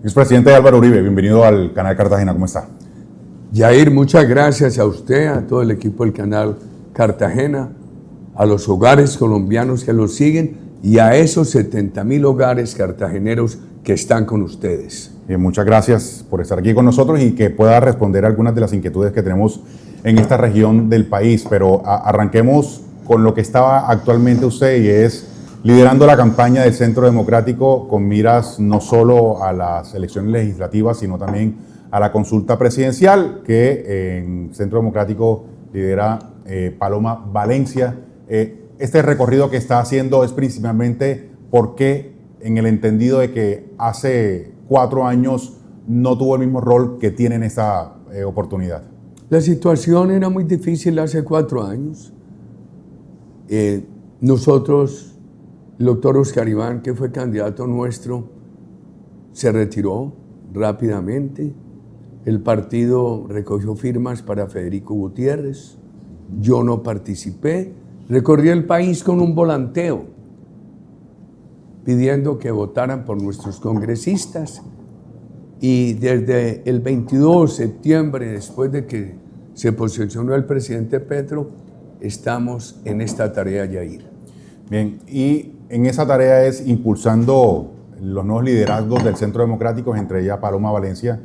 Expresidente Álvaro Uribe, bienvenido al canal Cartagena, ¿cómo está? Yair, muchas gracias a usted, a todo el equipo del canal Cartagena, a los hogares colombianos que los siguen y a esos 70,000 hogares cartageneros que están con ustedes. Muchas gracias por estar aquí con nosotros y que pueda responder algunas de las inquietudes que tenemos en esta región del país, pero arranquemos con lo que estaba actualmente usted y es liderando la campaña del Centro Democrático con miras no solo a las elecciones legislativas, sino también a la consulta presidencial que en Centro Democrático lidera Paloma Valencia. Este recorrido que está haciendo es principalmente porque en el entendido de que hace 4 años no tuvo el mismo rol que tiene en esta oportunidad. La situación era muy difícil hace 4 años. Nosotros, el doctor Oscar Iván, que fue candidato nuestro, se retiró rápidamente. El partido recogió firmas para Federico Gutiérrez. Yo no participé. Recorrí el país con un volanteo, pidiendo que votaran por nuestros congresistas. Y desde el 22 de septiembre, después de que se posesionó el presidente Petro, estamos en esta tarea, Yair. Bien, y en esa tarea es impulsando los nuevos liderazgos del Centro Democrático, entre ellas Paloma Valencia,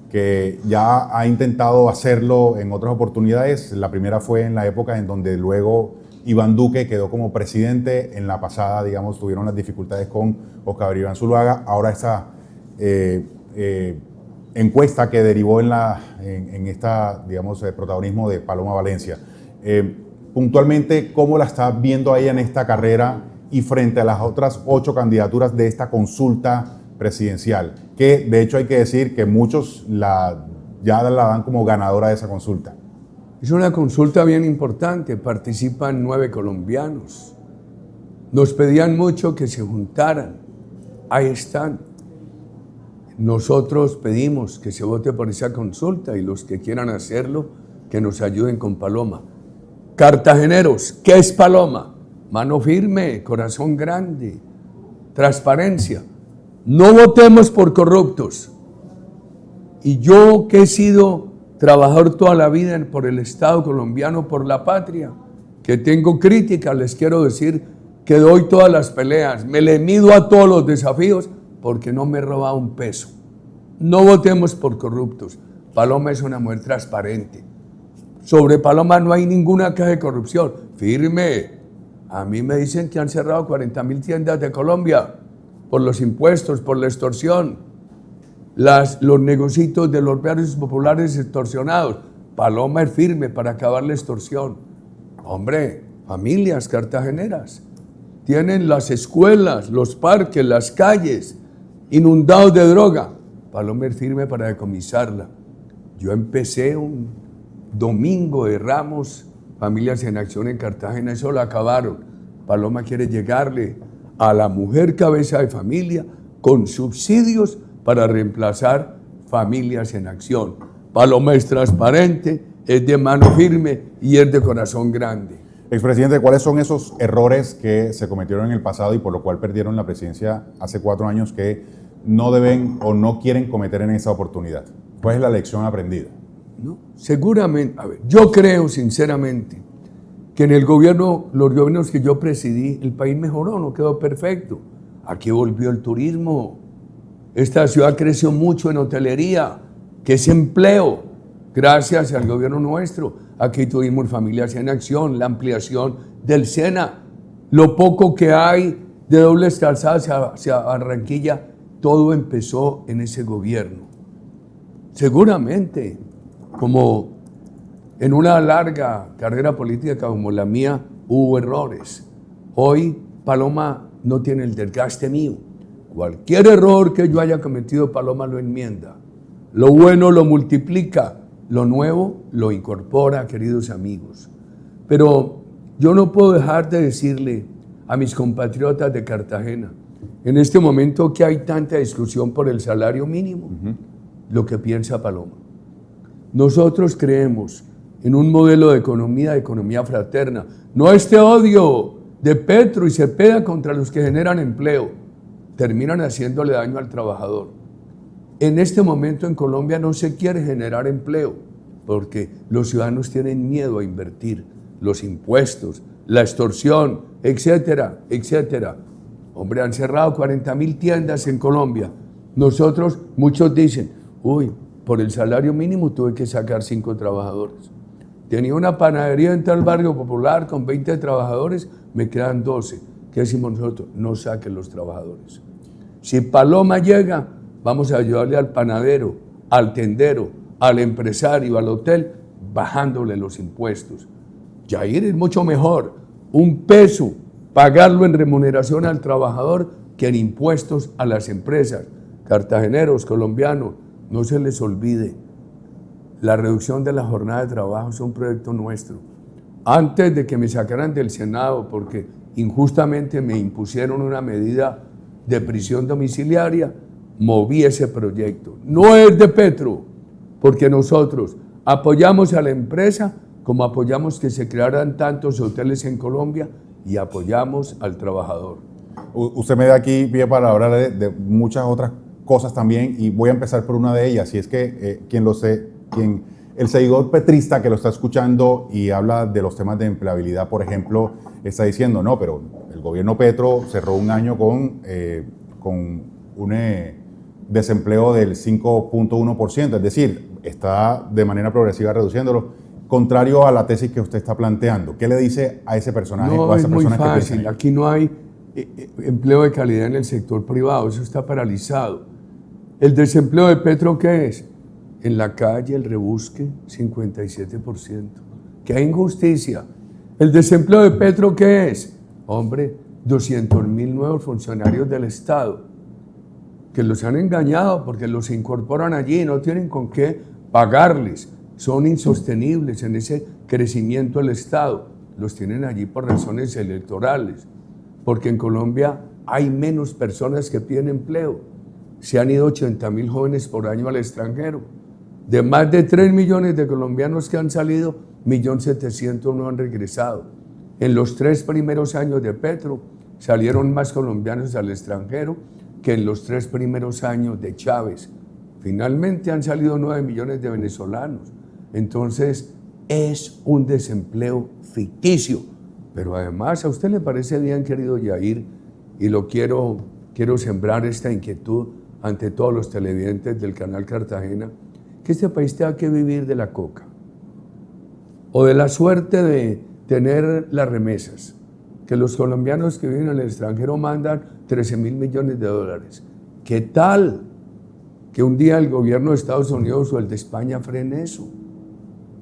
que ya ha intentado hacerlo en otras oportunidades. La primera fue en la época en donde luego Iván Duque quedó como presidente. En la pasada, digamos, tuvieron las dificultades con Oscar Iván Zuluaga. Ahora esta encuesta que derivó en esta, digamos, protagonismo de Paloma Valencia. Puntualmente, ¿cómo la está viendo ella en esta carrera y frente a las otras 8 candidaturas de esta consulta presidencial? Que de hecho hay que decir que muchos ya la dan como ganadora de esa consulta. Es una consulta bien importante, participan 9 colombianos. Nos pedían mucho que se juntaran, ahí están. Nosotros pedimos que se vote por esa consulta y los que quieran hacerlo, que nos ayuden con Paloma. Cartageneros, ¿qué es Paloma? Mano firme, corazón grande, transparencia. No votemos por corruptos. Y yo que he sido trabajador toda la vida por el Estado colombiano, por la patria, que tengo críticas, les quiero decir que doy todas las peleas, me le mido a todos los desafíos porque no me he robado un peso. No votemos por corruptos. Paloma es una mujer transparente. Sobre Paloma no hay ninguna queja de corrupción. Firme. A mí me dicen que han cerrado 40,000 tiendas de Colombia por los impuestos, por la extorsión. Los negocios de los barrios populares extorsionados. Paloma es firme para acabar la extorsión. Hombre, familias cartageneras tienen las escuelas, los parques, las calles inundados de droga. Paloma es firme para decomisarla. Yo empecé un domingo de Ramos, Familias en Acción en Cartagena, eso lo acabaron. Paloma quiere llegarle a la mujer cabeza de familia con subsidios para reemplazar Familias en Acción. Paloma es transparente, es de mano firme y es de corazón grande. Expresidente, ¿cuáles son esos errores que se cometieron en el pasado y por lo cual perdieron la presidencia hace 4 años que no deben o no quieren cometer en esa oportunidad? ¿Cuál es la lección aprendida? No, seguramente, yo creo sinceramente que en los gobiernos que yo presidí, el país mejoró, no quedó perfecto. Aquí volvió el turismo. Esta ciudad creció mucho en hotelería, que es empleo, gracias al gobierno nuestro. Aquí tuvimos Familias en Acción, la ampliación del SENA, lo poco que hay de dobles calzadas hacia Barranquilla, todo empezó en ese gobierno. Seguramente, como en una larga carrera política como la mía, hubo errores. Hoy Paloma no tiene el desgaste mío. Cualquier error que yo haya cometido, Paloma lo enmienda. Lo bueno lo multiplica, lo nuevo lo incorpora, queridos amigos. Pero yo no puedo dejar de decirle a mis compatriotas de Cartagena, en este momento que hay tanta discusión por el salario mínimo, lo que piensa Paloma. Nosotros creemos en un modelo de economía fraterna, no este odio de Petro y Cepeda contra los que generan empleo, terminan haciéndole daño al trabajador. En este momento en Colombia no se quiere generar empleo porque los ciudadanos tienen miedo a invertir, los impuestos, la extorsión, etcétera, etcétera. Hombre, han cerrado 40.000 tiendas en Colombia. Nosotros, muchos dicen, uy, por el salario mínimo tuve que sacar 5 trabajadores. Tenía una panadería en tal barrio popular con 20 trabajadores, me quedan 12. ¿Qué decimos nosotros? No saquen los trabajadores. Si Paloma llega, vamos a ayudarle al panadero, al tendero, al empresario, al hotel, bajándole los impuestos. Yair es mucho mejor, un peso, pagarlo en remuneración al trabajador que en impuestos a las empresas. Cartageneros, colombianos, no se les olvide, la reducción de la jornada de trabajo es un proyecto nuestro. Antes de que me sacaran del Senado, porque injustamente me impusieron una medida de prisión domiciliaria, moví ese proyecto. No es de Petro, porque nosotros apoyamos a la empresa como apoyamos que se crearan tantos hoteles en Colombia y apoyamos al trabajador. Usted me da aquí pie para hablar de muchas otras cosas también y voy a empezar por una de ellas, y es que el seguidor petrista que lo está escuchando y habla de los temas de empleabilidad, por ejemplo, está diciendo, no, pero el gobierno Petro cerró un año con un desempleo del 5.1%, es decir, está de manera progresiva reduciéndolo, contrario a la tesis que usted está planteando. ¿Qué le dice a ese personaje o a esa persona que piensa? No, es muy fácil. Aquí no hay empleo de calidad en el sector privado, eso está paralizado. ¿El desempleo de Petro qué es? En la calle, el rebusque, 57%. ¡Qué injusticia! ¿El desempleo de Petro qué es? Hombre, 200.000 nuevos funcionarios del Estado que los han engañado porque los incorporan allí y no tienen con qué pagarles. Son insostenibles en ese crecimiento del Estado. Los tienen allí por razones electorales, porque en Colombia hay menos personas que piden empleo. Se han ido 80.000 jóvenes por año al extranjero. De más de 3 millones de colombianos que han salido, 1.700.000 no han regresado. En los 3 primeros años de Petro salieron más colombianos al extranjero que en los 3 primeros años de Chávez. Finalmente han salido 9 millones de venezolanos. Entonces es un desempleo ficticio. Pero además, ¿a usted le parece bien, querido Yair? Y lo quiero sembrar esta inquietud ante todos los televidentes del canal Cartagena, que este país tenga que vivir de la coca o de la suerte de tener las remesas, que los colombianos que viven en el extranjero mandan 13.000 millones de dólares. ¿Qué tal que un día el gobierno de Estados Unidos o el de España frene eso?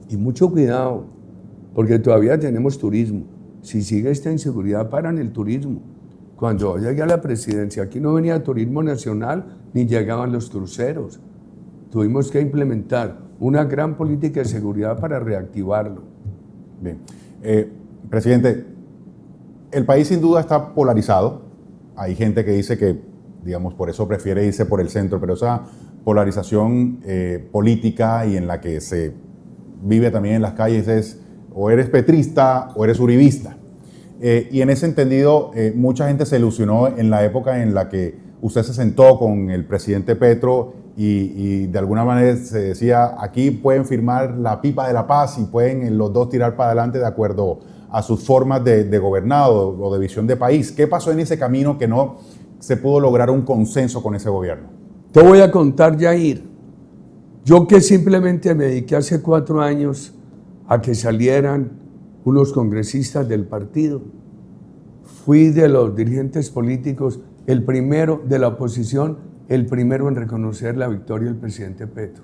Y mucho cuidado, porque todavía tenemos turismo. Si sigue esta inseguridad, paran el turismo. Cuando llegué a la presidencia, aquí no venía turismo nacional ni llegaban los cruceros. Tuvimos que implementar una gran política de seguridad para reactivarlo. Bien. Presidente, el país sin duda está polarizado. Hay gente que dice que, digamos, por eso prefiere irse por el centro, pero esa polarización política y en la que se vive también en las calles es o eres petrista o eres uribista. Y en ese entendido, mucha gente se ilusionó en la época en la que usted se sentó con el presidente Petro y de alguna manera se decía, aquí pueden firmar la pipa de la paz y pueden los dos tirar para adelante de acuerdo a sus formas de gobernado o de visión de país. ¿Qué pasó en ese camino que no se pudo lograr un consenso con ese gobierno? Te voy a contar, Yair. Yo que simplemente me dediqué hace 4 años a que salieran unos congresistas del partido. Fui de los dirigentes políticos, el primero de la oposición, el primero en reconocer la victoria del presidente Petro.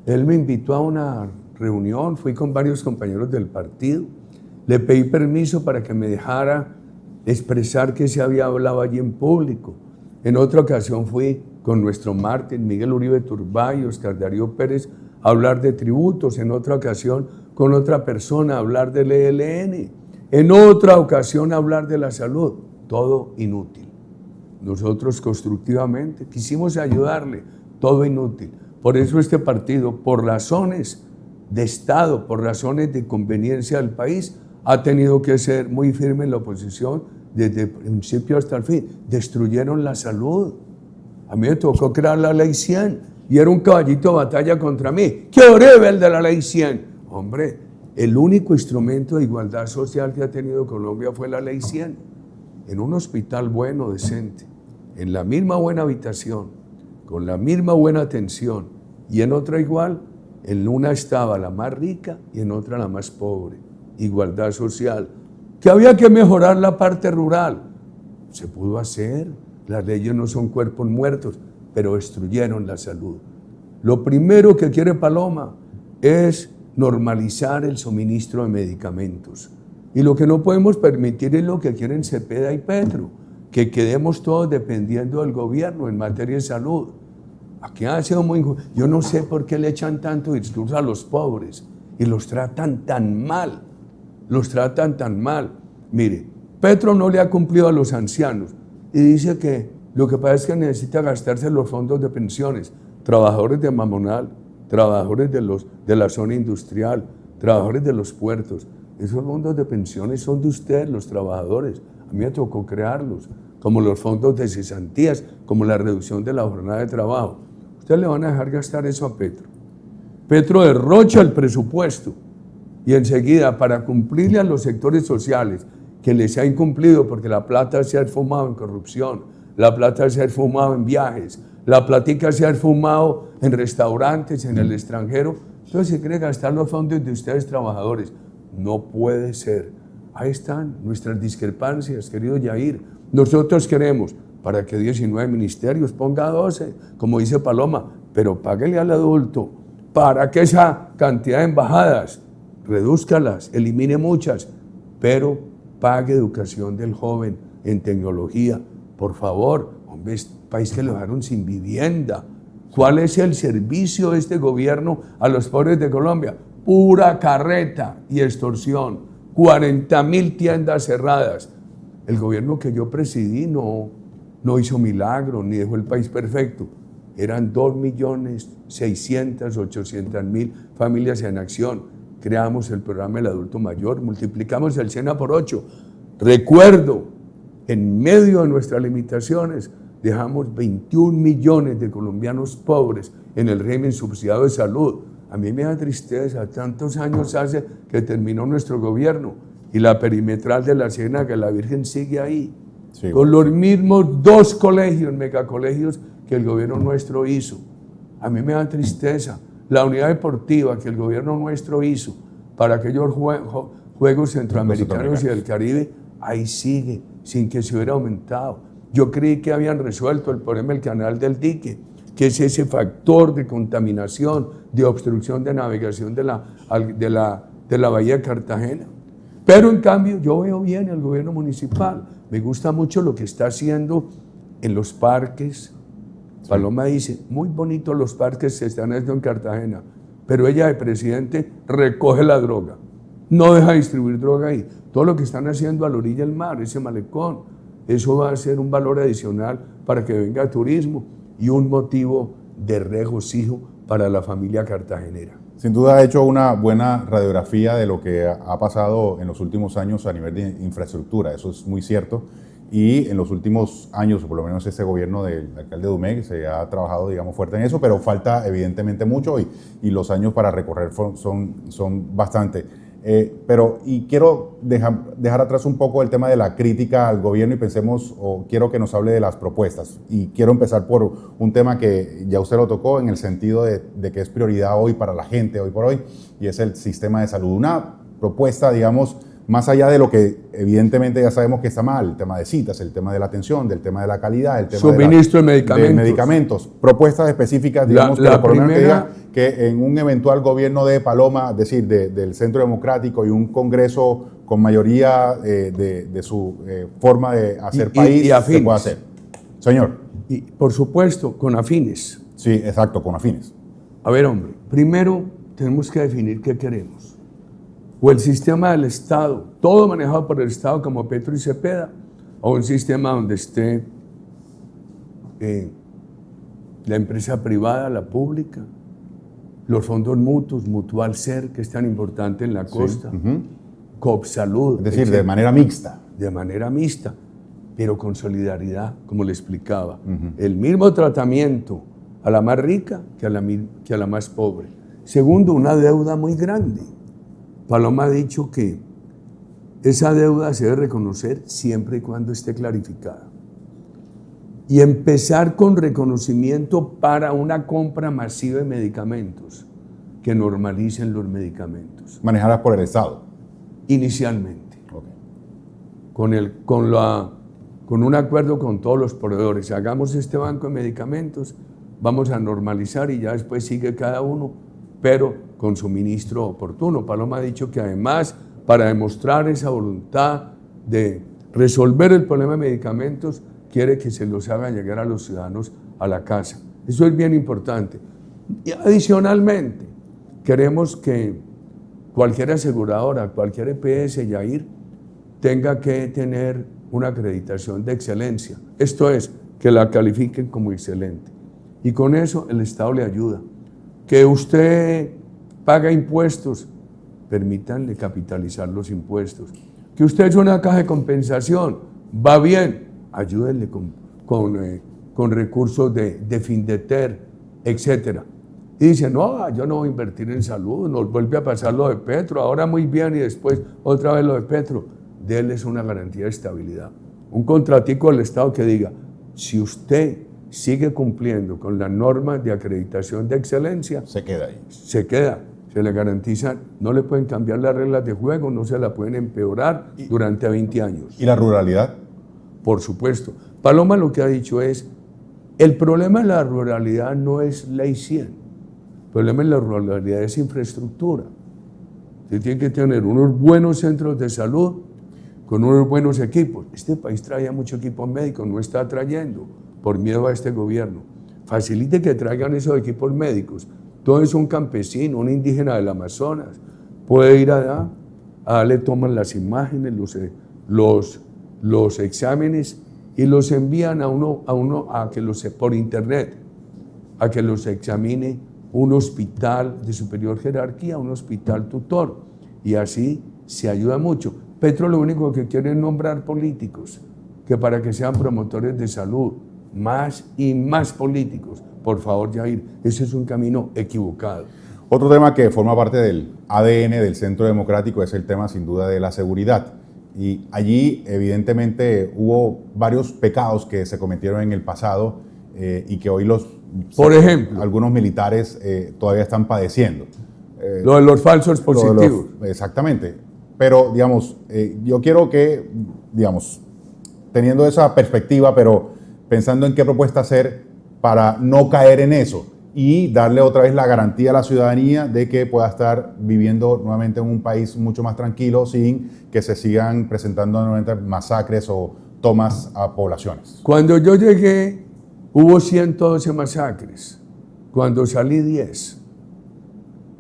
Él me invitó a una reunión, fui con varios compañeros del partido, le pedí permiso para que me dejara expresar que se había hablado allí en público. En otra ocasión fui con nuestro mártir Miguel Uribe Turbay y Oscar Darío Pérez a hablar de tributos, en otra ocasión con otra persona a hablar del ELN, en otra ocasión a hablar de la salud, todo inútil. Nosotros constructivamente quisimos ayudarle, todo inútil. Por eso este partido, por razones de Estado, por razones de conveniencia del país, ha tenido que ser muy firme en la oposición desde el principio hasta el fin. Destruyeron la salud. A mí me tocó crear la ley 100 y era un caballito de batalla contra mí. ¡Qué horrible el de la ley 100! Hombre, el único instrumento de igualdad social que ha tenido Colombia fue la ley 100. En un hospital bueno, decente, en la misma buena habitación, con la misma buena atención, y en otra igual, en una estaba la más rica y en otra la más pobre. Igualdad social. Que había que mejorar la parte rural. Se pudo hacer. Las leyes no son cuerpos muertos, pero destruyeron la salud. Lo primero que quiere Paloma es normalizar el suministro de medicamentos. Y lo que no podemos permitir es lo que quieren Cepeda y Petro, que quedemos todos dependiendo del gobierno en materia de salud. Aquí ha sido muy injusto. Yo no sé por qué le echan tanto discurso a los pobres y los tratan tan mal. Los tratan tan mal. Mire, Petro no le ha cumplido a los ancianos y dice que lo que pasa es que necesita gastarse los fondos de pensiones. Trabajadores de Mamonal, trabajadores de la zona industrial, trabajadores de los puertos. Esos fondos de pensiones son de ustedes, los trabajadores. A mí me tocó crearlos, como los fondos de cesantías, como la reducción de la jornada de trabajo. Ustedes le van a dejar gastar eso a Petro. Petro derrocha el presupuesto y enseguida, para cumplirle a los sectores sociales que les ha incumplido, porque la plata se ha esfumado en corrupción, la plata se ha esfumado en viajes, la platica se ha esfumado en restaurantes, en el extranjero, entonces se quiere gastar los fondos de ustedes trabajadores. No puede ser. Ahí están nuestras discrepancias, querido Yair. Nosotros queremos, para que 19 ministerios ponga 12, como dice Paloma, pero páguele al adulto, para que esa cantidad de embajadas redúzcalas, elimine muchas, pero pague educación del joven en tecnología. Por favor, hombre, es un país que lo dejaron sin vivienda. ¿Cuál es el servicio de este gobierno a los pobres de Colombia? Pura carreta y extorsión. 40.000 tiendas cerradas. El gobierno que yo presidí no hizo milagro ni dejó el país perfecto. Eran 2.600.000, 800.000 familias en acción. Creamos el programa del adulto mayor, multiplicamos el SENA por 8. Recuerdo, en medio de nuestras limitaciones, dejamos 21 millones de colombianos pobres en el régimen subsidiado de salud. A mí me da tristeza, tantos años hace que terminó nuestro gobierno y la perimetral de la Ciénaga, la Virgen sigue ahí, sí, con los mismos 2 colegios, megacolegios que el gobierno nuestro hizo. A mí me da tristeza. La unidad deportiva que el gobierno nuestro hizo para aquellos Juegos Centroamericanos y del Caribe, ahí sigue, sin que se hubiera aumentado. Yo creí que habían resuelto el problema del canal del dique, que es ese factor de contaminación, de obstrucción de navegación de la bahía de Cartagena. Pero en cambio yo veo bien el gobierno municipal. Me gusta mucho lo que está haciendo en los parques. Paloma dice, muy bonitos los parques se están haciendo en Cartagena, pero ella de presidente recoge la droga, no deja distribuir droga ahí. Todo lo que están haciendo a la orilla del mar, ese malecón, eso va a ser un valor adicional para que venga turismo y un motivo de regocijo para la familia cartagenera. Sin duda ha hecho una buena radiografía de lo que ha pasado en los últimos años a nivel de infraestructura, eso es muy cierto. Y en los últimos años, por lo menos este gobierno del alcalde Dumeg, se ha trabajado, digamos, fuerte en eso, pero falta evidentemente mucho y los años para recorrer son bastante. Y quiero dejar atrás un poco el tema de la crítica al gobierno y pensemos, o quiero que nos hable de las propuestas. Y quiero empezar por un tema que ya usted lo tocó en el sentido de que es prioridad hoy para la gente, hoy por hoy, y es el sistema de salud. Una propuesta, digamos, más allá de lo que evidentemente ya sabemos que está mal, el tema de citas, el tema de la atención, del tema de la calidad, el tema suministro de medicamentos. Propuestas específicas, digamos, que por lo menos diga que en un eventual gobierno de Paloma, es decir, del Centro Democrático y un Congreso con mayoría de su forma de hacer país, se puede hacer. Señor. Y por supuesto, con afines. Sí, exacto, con afines. A ver, hombre, primero tenemos que definir qué queremos. O el sistema del Estado, todo manejado por el Estado como Petro y Cepeda, o un sistema donde esté la empresa privada, la pública, los fondos mutuos, Mutual Ser, que es tan importante en la costa, sí, Coopsalud. Es decir, de manera mixta. De manera mixta. pero con solidaridad, como le explicaba. El mismo tratamiento a la más rica que a la más pobre. Segundo, una deuda muy grande. Paloma ha dicho que esa deuda se debe reconocer siempre y cuando esté clarificada. Y empezar con reconocimiento para una compra masiva de medicamentos, que normalicen los medicamentos. Manejadas por el Estado. Inicialmente. Okay. Con un acuerdo con todos los proveedores. Hagamos este banco de medicamentos, vamos a normalizar y ya después sigue cada uno, pero con suministro oportuno. Paloma ha dicho que además, para demostrar esa voluntad de resolver el problema de medicamentos, quiere que se los haga llegar a los ciudadanos a la casa. Eso es bien importante. Y adicionalmente, queremos que cualquier aseguradora, cualquier EPS, Yair, tenga que tener una acreditación de excelencia. Esto es, que la califiquen como excelente. Y con eso el Estado le ayuda. Que usted paga impuestos, permítanle capitalizar los impuestos. Que usted es una caja de compensación, va bien, ayúdenle con recursos de Findeter, etc. Y dice, no, yo no voy a invertir en salud, nos vuelve a pasar lo de Petro, ahora muy bien y después otra vez lo de Petro. Déles una garantía de estabilidad. Un contratico del Estado que diga, si usted sigue cumpliendo con las normas de acreditación de excelencia, se queda ahí. Se queda, se le garantiza, no le pueden cambiar las reglas de juego, no se la pueden empeorar durante 20 años. ¿Y la ruralidad? Por supuesto. Paloma lo que ha dicho es, el problema de la ruralidad no es ley 100, el problema de la ruralidad es infraestructura. Usted tiene que tener unos buenos centros de salud con unos buenos equipos. Este país traía mucho equipo médico, no está trayendo por miedo a este gobierno. Facilite que traigan esos equipos médicos. Entonces un campesino, un indígena del Amazonas, puede ir allá, le toman las imágenes, los exámenes y los envían a que por internet, a que los examine un hospital de superior jerarquía, un hospital tutor, y así se ayuda mucho. Petro lo único que quiere es nombrar políticos, que para que sean promotores de salud, más y más políticos. Por favor, Yair, ese es un camino equivocado. Otro tema que forma parte del ADN del Centro Democrático es el tema, sin duda, de la seguridad. Y allí, evidentemente, hubo varios pecados que se cometieron en el pasado y que hoy por ejemplo, algunos militares todavía están padeciendo. Lo de los falsos positivos. Exactamente. Pero, digamos, yo quiero que, digamos, teniendo esa perspectiva, pero pensando en qué propuesta hacer para no caer en eso y darle otra vez la garantía a la ciudadanía de que pueda estar viviendo nuevamente en un país mucho más tranquilo sin que se sigan presentando nuevamente masacres o tomas a poblaciones. Cuando yo llegué, hubo 112 masacres. Cuando salí, 10.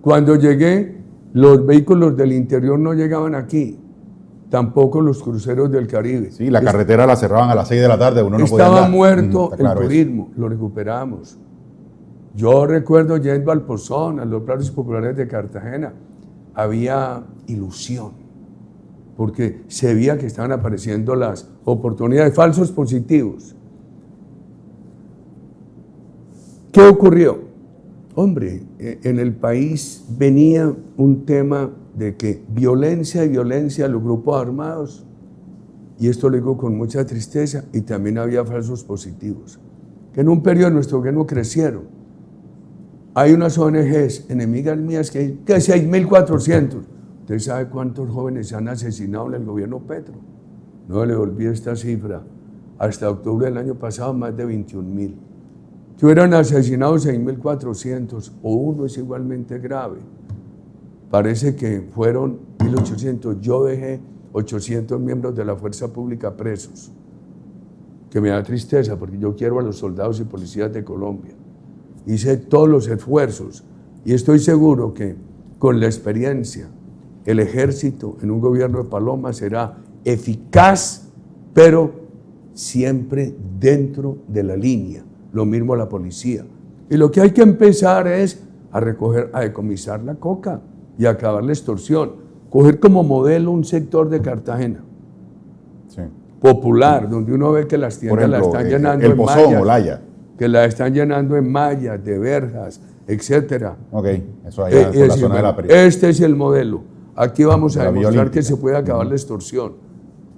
Cuando llegué, los vehículos del interior no llegaban aquí, tampoco los cruceros del Caribe. Sí, la carretera la cerraban a las 6 de la tarde, uno no podía andar. Estaba muerto el turismo, lo recuperamos. Yo recuerdo yendo al Pozón, a los barrios populares de Cartagena, había ilusión, porque se veía que estaban apareciendo las oportunidades, falsos positivos. ¿Qué ocurrió? Hombre, en el país venía un tema de que violencia y violencia a los grupos armados, y esto lo digo con mucha tristeza, y también había falsos positivos, que en un periodo de nuestro gobierno crecieron. Hay unas ONGs enemigas mías que 6.400. ¿Usted sabe cuántos jóvenes se han asesinado en el gobierno Petro? No le olvide esta cifra. Hasta octubre del año pasado, más de 21.000. Que hubieran asesinado 6.400 o uno es igualmente grave. Parece que fueron 1.800. Yo dejé 800 miembros de la fuerza pública presos, que me da tristeza porque yo quiero a los soldados y policías de Colombia. Hice todos los esfuerzos y estoy seguro que con la experiencia el ejército en un gobierno de Paloma será eficaz, pero siempre dentro de la línea. Lo mismo la policía. Y lo que hay que empezar es a decomisar la coca y acabar la extorsión. Coger como modelo un sector de Cartagena. Sí. popular, donde uno ve que las Por tiendas la ejemplo, están llenando el en Pozón, mallas, Olaya. que la están llenando en mallas, de verjas, etcétera. Ok, eso allá por la decir, zona de la bueno, periferia. este es el modelo. Aquí vamos De a la Villa demostrar que Olímpica. se puede acabar la extorsión.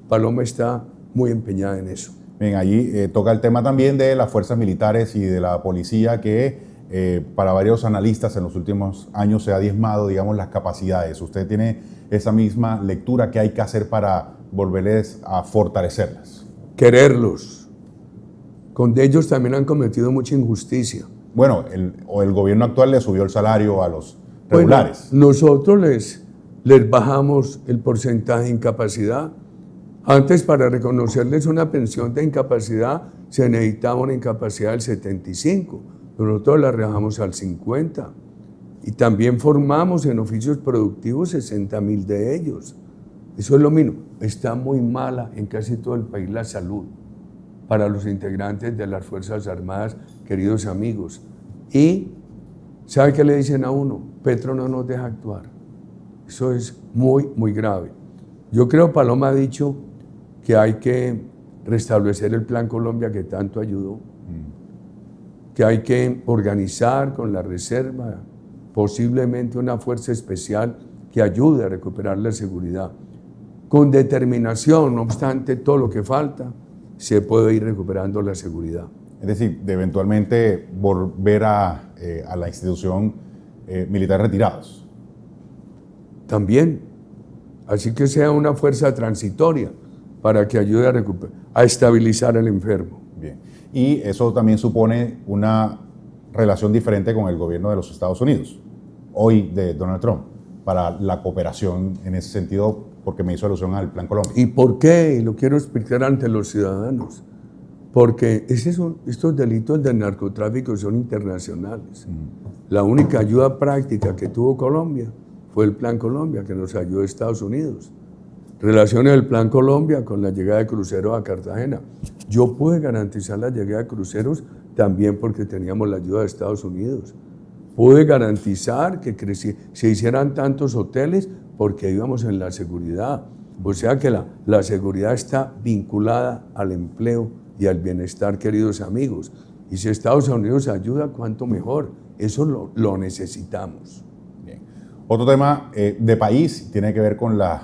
Paloma está muy empeñada en eso. Bien, allí toca el tema también de las fuerzas militares y de la policía que para varios analistas en los últimos años se ha diezmado, digamos, las capacidades. ¿Usted tiene esa misma lectura? ¿Qué hay que hacer para volverles a fortalecerlas? Quererlos. Con ellos también han cometido mucha injusticia. Bueno, el gobierno actual le subió el salario a los regulares. Bueno, nosotros les bajamos el porcentaje de incapacidad. Antes, para reconocerles una pensión de incapacidad, se necesitaba una incapacidad del 75%. Nosotros la rebajamos al 50%. Y también formamos en oficios productivos 60.000 de ellos. Eso es lo mismo. Está muy mala en casi todo el país la salud para los integrantes de las Fuerzas Armadas, queridos amigos. Y, ¿sabe qué le dicen a uno? Petro no nos deja actuar. Eso es muy, muy grave. Yo creo, Paloma ha dicho que hay que restablecer el Plan Colombia que tanto ayudó, que hay que organizar con la reserva posiblemente una fuerza especial que ayude a recuperar la seguridad. Con determinación, no obstante todo lo que falta, se puede ir recuperando la seguridad. Es decir, de eventualmente volver a la institución militar retirados. También, así que sea una fuerza transitoria para que ayude a estabilizar al enfermo. Bien. Y eso también supone una relación diferente con el gobierno de los Estados Unidos, hoy de Donald Trump, para la cooperación en ese sentido, porque me hizo alusión al Plan Colombia. ¿Y por qué? Y lo quiero explicar ante los ciudadanos. Porque estos delitos de narcotráfico son internacionales. La única ayuda práctica que tuvo Colombia fue el Plan Colombia, que nos ayudó a Estados Unidos. Relaciones del Plan Colombia con la llegada de cruceros a Cartagena. Yo pude garantizar la llegada de cruceros también porque teníamos la ayuda de Estados Unidos. Pude garantizar que se hicieran tantos hoteles porque íbamos en la seguridad. O sea que la seguridad está vinculada al empleo y al bienestar, queridos amigos. Y si Estados Unidos ayuda, cuánto mejor. Eso lo necesitamos. Bien. Otro tema de país tiene que ver con la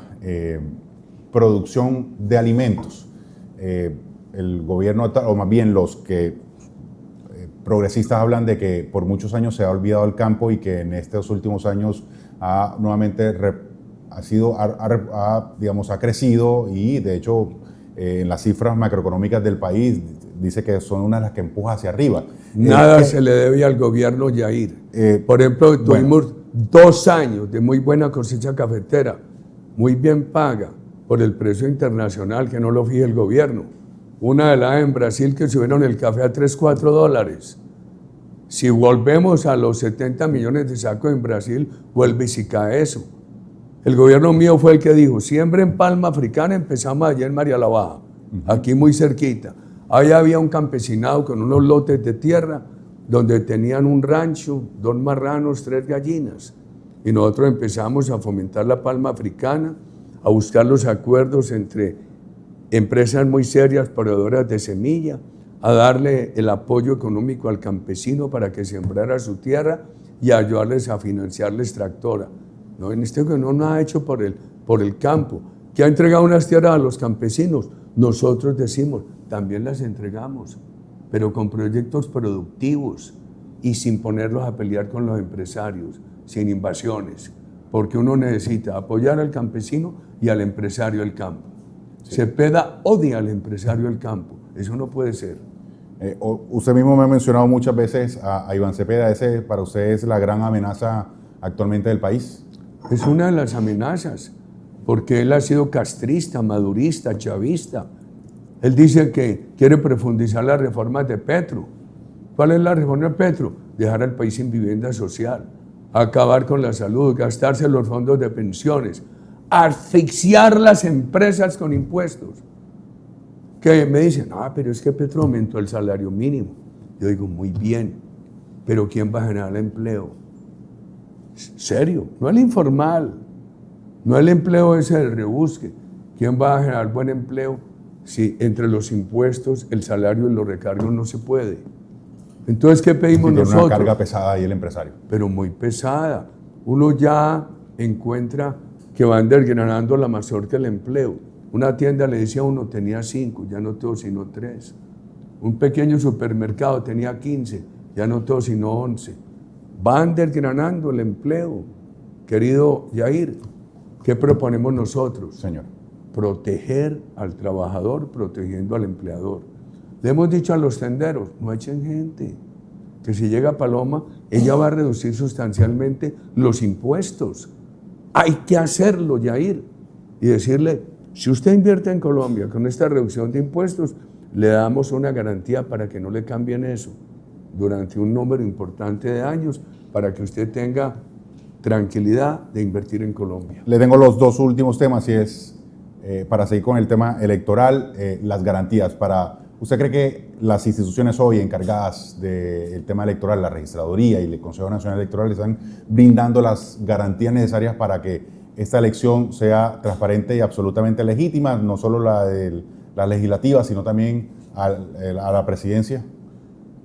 producción de alimentos. El gobierno, o más bien los que progresistas hablan de que por muchos años se ha olvidado el campo y que en estos últimos años nuevamente ha crecido y de hecho en las cifras macroeconómicas del país dice que son una de las que empuja hacia arriba. Nada se le debe al gobierno Yair. Por ejemplo, tuvimos 2 años de muy buena cosecha cafetera, muy bien paga por el precio internacional que no lo fija el gobierno. Una de las en Brasil que subieron el café a $3-4. Si volvemos a los 70 millones de sacos en Brasil, vuelve y si cae eso. El gobierno mío fue el que dijo, siembren palma africana, empezamos allá en María la Baja, aquí muy cerquita. Ahí había un campesinado con unos lotes de tierra donde tenían un rancho, 2 marranos, 3 gallinas. Y nosotros empezamos a fomentar la palma africana, a buscar los acuerdos entre empresas muy serias, proveedoras de semilla, a darle el apoyo económico al campesino para que sembrara su tierra y a ayudarles a financiar la extractora. No, en este gobierno no ha hecho por el campo, que ha entregado unas tierras a los campesinos. Nosotros decimos, también las entregamos, pero con proyectos productivos y sin ponerlos a pelear con los empresarios, sin invasiones, porque uno necesita apoyar al campesino y al empresario del campo. Sí. Cepeda odia al empresario del campo, eso no puede ser. Usted mismo me ha mencionado muchas veces a Iván Cepeda, ¿ese para usted es la gran amenaza actualmente del país? Es una de las amenazas, porque él ha sido castrista, madurista, chavista. Él dice que quiere profundizar las reformas de Petro. ¿Cuál es la reforma de Petro? Dejar al país sin vivienda social, acabar con la salud, gastarse los fondos de pensiones, asfixiar las empresas con impuestos. Que me dicen, pero es que Petro aumentó el salario mínimo. Yo digo, muy bien, pero ¿quién va a generar empleo? Serio, no el informal, no el empleo ese del rebusque. ¿Quién va a generar buen empleo? si entre los impuestos, el salario y los recargos no se puede. Entonces, ¿qué pedimos Tiene nosotros? una carga pesada ahí el empresario. Pero muy pesada. Uno ya encuentra que van desgranando la mazorca del empleo. Una tienda le decía a uno, tenía 5, ya no tengo sino 3. Un pequeño supermercado tenía 15, ya no tengo sino 11. Van desgranando el empleo. Querido Yair, ¿qué proponemos nosotros? Señor. Proteger al trabajador, protegiendo al empleador. Le hemos dicho a los tenderos, no echen gente, que si llega Paloma, ella va a reducir sustancialmente los impuestos. Hay que hacerlo, Yair, y decirle, si usted invierte en Colombia con esta reducción de impuestos, le damos una garantía para que no le cambien eso durante un número importante de años, para que usted tenga tranquilidad de invertir en Colombia. Le tengo los dos últimos temas y es, para seguir con el tema electoral, las garantías. ¿Usted cree que las instituciones hoy encargadas del tema electoral, la registraduría y el Consejo Nacional Electoral, están brindando las garantías necesarias para que esta elección sea transparente y absolutamente legítima, no solo la legislativa, sino también a la presidencia?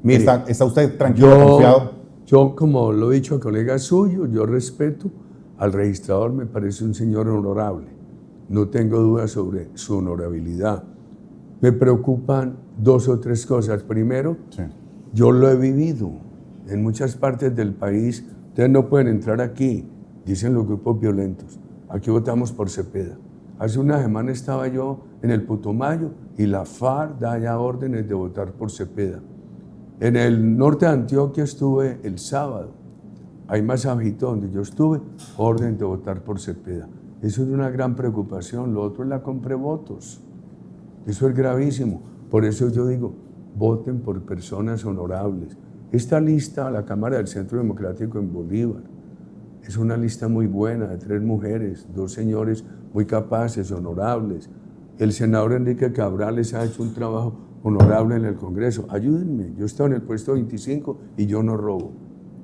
Mire, ¿Está usted tranquilo, confiado? Yo, como lo he dicho a colegas suyos, yo respeto al registrador, me parece un señor honorable. No tengo dudas sobre su honorabilidad. Me preocupan 2 o 3 cosas. Primero, Sí. yo lo he vivido en muchas partes del país. Ustedes no pueden entrar aquí, dicen los grupos violentos. Aquí votamos por Cepeda. Hace una semana estaba yo en el Putumayo y la FARC da ya órdenes de votar por Cepeda. En el norte de Antioquia estuve el sábado. Hay más abajito donde yo estuve, orden de votar por Cepeda. Eso es una gran preocupación. Lo otro es la compra de votos. Eso es gravísimo. Por eso yo digo, voten por personas honorables. Esta lista, la Cámara del Centro Democrático en Bolívar, es una lista muy buena, de 3 mujeres, 2 señores muy capaces, honorables. El senador Enrique Cabrales ha hecho un trabajo honorable en el Congreso. Ayúdenme, yo estoy en el puesto 25 y yo no robo.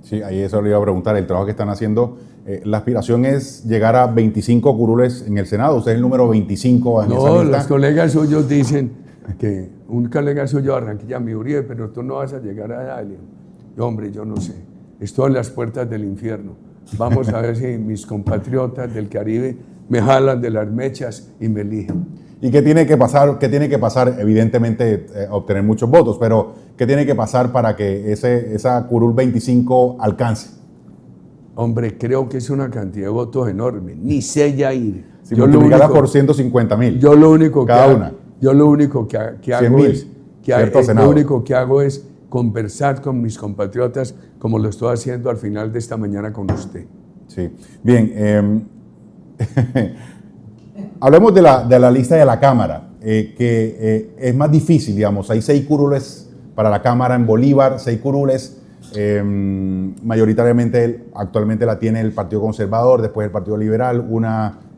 Sí, ahí eso le iba a preguntar, el trabajo que están haciendo. La aspiración es llegar a 25 curules en el Senado. Usted es el número 25 en esa No, lista. los colegas suyos dicen que un colega suyo de Barranquilla me Uribe, pero tú no vas a llegar allá. Hombre, yo no sé. Estoy en las puertas del infierno. Vamos a ver si mis compatriotas del Caribe me jalan de las mechas y me eligen. ¿Y qué tiene que pasar? ¿Qué tiene que pasar? Evidentemente, obtener muchos votos, pero ¿qué tiene que pasar para que esa curul 25 alcance? Hombre, creo que es una cantidad de votos enorme. Ni sé ya ir. Si multiplicada por 150.000. Yo lo único que cada hago, una. Yo lo único que hago 100.000, es cierto, Senado. lo único que hago es conversar con mis compatriotas como lo estoy haciendo al final de esta mañana con usted. Sí. Bien. Hablemos de la lista de la Cámara, que es más difícil, digamos. Hay 6 curules para la Cámara en Bolívar, 6 curules. Mayoritariamente actualmente la tiene el Partido Conservador, después el Partido Liberal,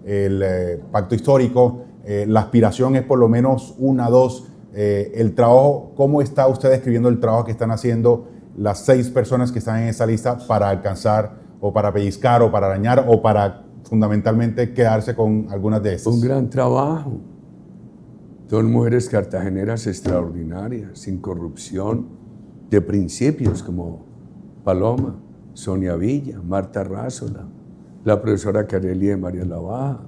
el Pacto Histórico. La aspiración es por lo menos 1, 2. El trabajo, ¿cómo está usted describiendo el trabajo que están haciendo las 6 personas que están en esa lista para alcanzar o para pellizcar o para arañar o para fundamentalmente quedarse con algunas de estas? Un gran trabajo. Son mujeres cartageneras extraordinarias, sin corrupción, de principios como Paloma, Sonia Villa, Marta Rázola, la profesora Carely de María la Baja,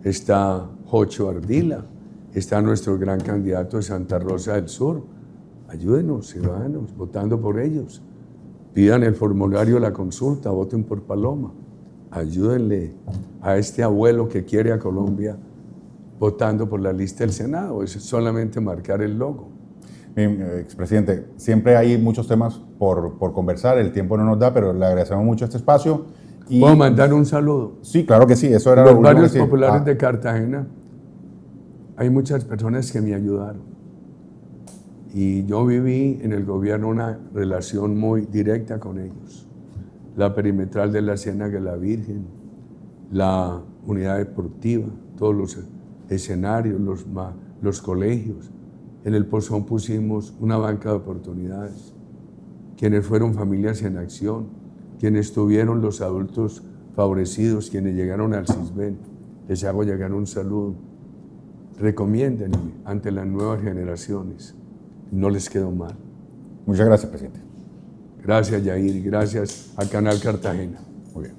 está Jocho Ardila, está nuestro gran candidato de Santa Rosa del Sur. Ayúdenos, ciudadanos, votando por ellos. Pidan el formulario de la consulta, voten por Paloma. Ayúdenle a este abuelo que quiere a Colombia votando por la lista del Senado. Es solamente marcar el logo. Bien, expresidente, siempre hay muchos temas por conversar, el tiempo no nos da, pero le agradecemos mucho este espacio. Y, ¿Puedo mandar un saludo? Sí, claro que sí, eso era Los lo último barrios que decía. populares de Cartagena, hay muchas personas que me ayudaron. Y yo viví en el gobierno una relación muy directa con ellos. La perimetral de la Ciénaga de la Virgen, la unidad deportiva, todos los escenarios, los colegios. En el Pozón pusimos una banca de oportunidades. Quienes fueron familias en acción, quienes tuvieron los adultos favorecidos, quienes llegaron al CISBEN, les hago llegar un saludo. recomiéndenme ante las nuevas generaciones. No les quedó mal. Muchas gracias, presidente. Gracias, Yair, y gracias al Canal Cartagena. Muy bien.